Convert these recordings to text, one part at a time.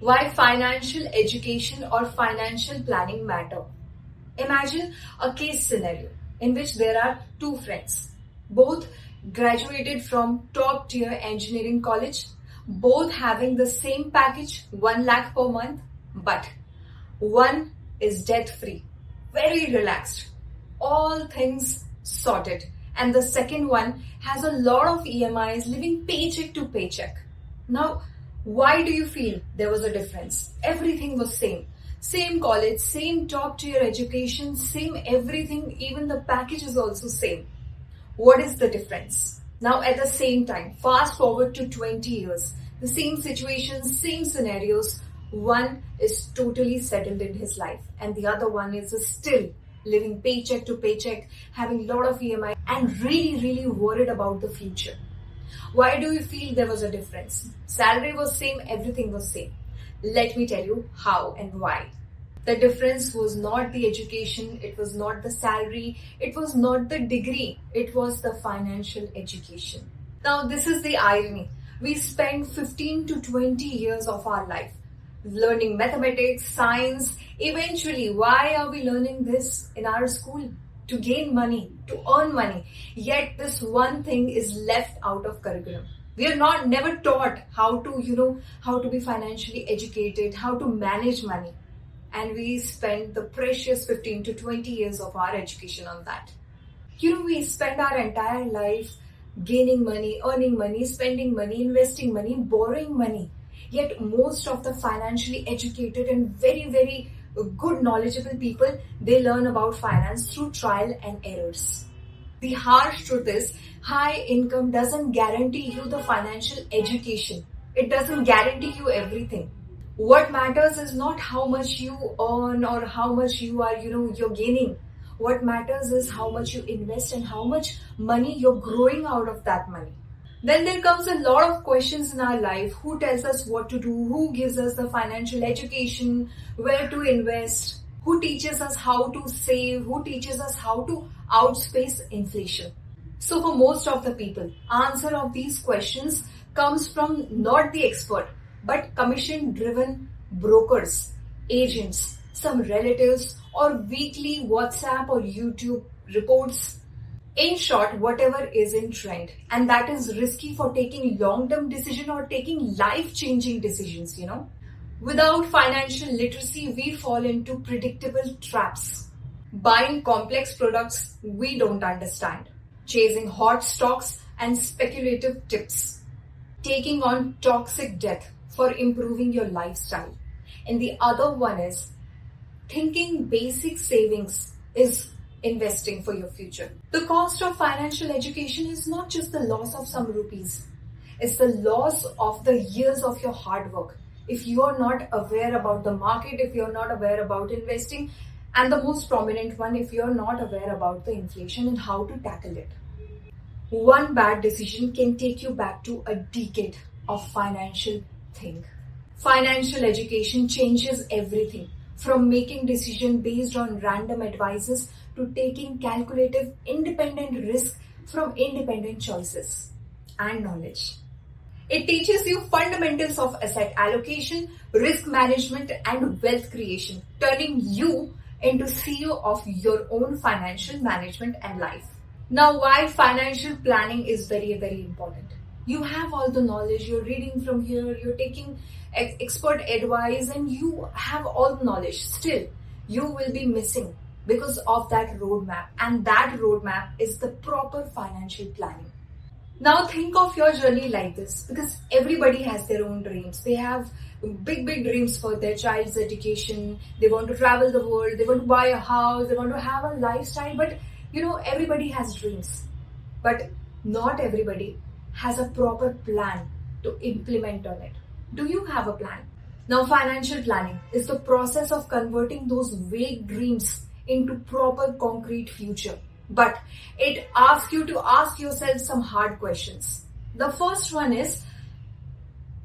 Why financial education or financial planning matter. Imagine a case scenario in which there are two friends, both graduated from top tier engineering college, both having the same package, 1 lakh per month, but one is debt free, very relaxed, all things sorted, and the second one has a lot of EMIs, living paycheck to paycheck. Now, why do you feel there was a difference? Everything was same. Same college, same top tier education, same everything, even the package is also same. What is the difference? Now at the same time, fast forward to 20 years, the same situations, same scenarios, one is totally settled in his life and the other one is still living paycheck to paycheck, having a lot of EMI and really worried about the future. Why do you feel there was a difference? Salary was same, everything was same. Let me tell you how and why. The difference was not the education, it was not the salary, it was not the degree, it was the financial education. Now this is the irony. We spend 15 to 20 years of our life learning mathematics, science. Eventually, why are we learning this in our school? To gain money, to earn money. Yet this one thing is left out of curriculum. We are never taught how to be financially educated, how to manage money. And we spend the precious 15 to 20 years of our education on that. We spend our entire life gaining money, earning money, spending money, investing money, borrowing money. Yet most of the financially educated and very good knowledgeable people, they learn about finance through trial and errors. The harsh truth is, high income doesn't guarantee you the financial education. It doesn't guarantee you everything. What matters is not how much you earn or how much you're gaining. What matters is how much you invest and how much money you're growing out of that money. Then there comes a lot of questions in our life. Who tells us what to do? Who gives us the financial education? Where to invest? Who teaches us how to save? Who teaches us how to outspace inflation? So for most of the people, answer of these questions comes from not the expert, but commission-driven brokers, agents, some relatives, or weekly WhatsApp or YouTube reports. In short, whatever is in trend. And that is risky for taking long-term decision or taking life-changing decisions, Without financial literacy, we fall into predictable traps. Buying complex products we don't understand. Chasing hot stocks and speculative tips. Taking on toxic debt for improving your lifestyle. And the other one is thinking basic savings is investing for your future. The cost of financial education is not just the loss of some rupees. It's the loss of the years of your hard work. If you are not aware about the market, if you're not aware about investing, and the most prominent one, if you're not aware about the inflation and how to tackle it. One bad decision can take you back to a decade of financial thing. Financial education changes everything from making decisions based on random advices to taking calculative independent risk from independent choices and knowledge. It teaches you fundamentals of asset allocation, risk management and wealth creation, turning you into CEO of your own financial management and life. Now, why financial planning is very important. You have all the knowledge, you're reading from here, you're taking expert advice and you have all the knowledge. Still, you will be missing because of that roadmap, and that roadmap is the proper financial planning. Now think of your journey like this, because everybody has their own dreams. They have big dreams for their child's education. They want to travel the world, they want to buy a house, they want to have a lifestyle, but everybody has dreams. But not everybody has a proper plan to implement on it. Do you have a plan? Now financial planning is the process of converting those vague dreams into proper concrete future. But it asks you to ask yourself some hard questions. The first one is,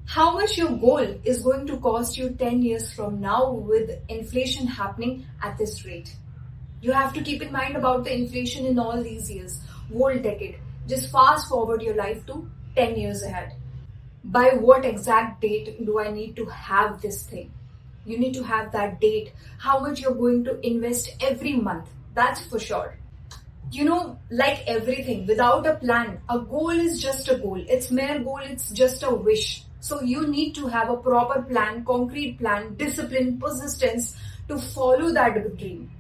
how much your goal is going to cost you 10 years from now with inflation happening at this rate? You have to keep in mind about the inflation in all these years, whole decade. Just fast forward your life to 10 years ahead. by what exact date do I need to have this thing? You need to have that date, how much you're going to invest every month. That's for sure. Like everything, without a plan, a goal is just a goal. It's mere goal, it's just a wish. So you need to have a proper plan, concrete plan, discipline, persistence to follow that dream.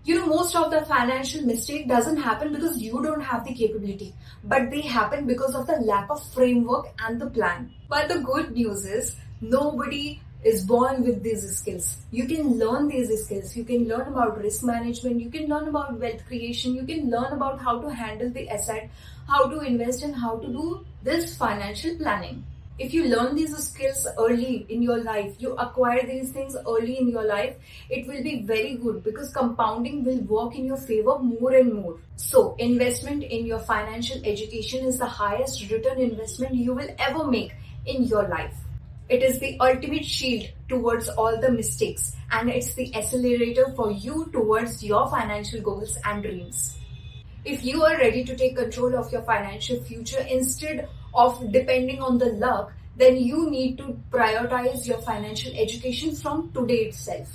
Most of the financial mistake doesn't happen because you don't have the capability, but they happen because of the lack of framework and the plan. But the good news is nobody is born with these skills. You can learn these skills. You can learn about risk management. You can learn about wealth creation. You can learn about how to handle the asset, how to invest, and how to do this financial planning. If you learn these skills early in your life, you acquire these things early in your life, it will be very good because compounding will work in your favor more and more. So, investment in your financial education is the highest return investment you will ever make in your life. It is the ultimate shield towards all the mistakes, and it's the accelerator for you towards your financial goals and dreams. If you are ready to take control of your financial future instead of depending on the luck, then you need to prioritize your financial education from today itself.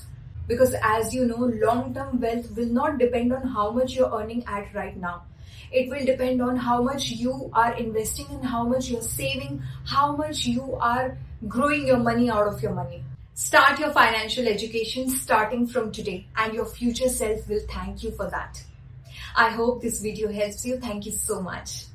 Because as you know, long-term wealth will not depend on how much you're earning at right now. It will depend on how much you are investing and how much you're saving, how much you are growing your money out of your money. Start your financial education starting from today, and your future self will thank you for that. I hope this video helps you. Thank you so much.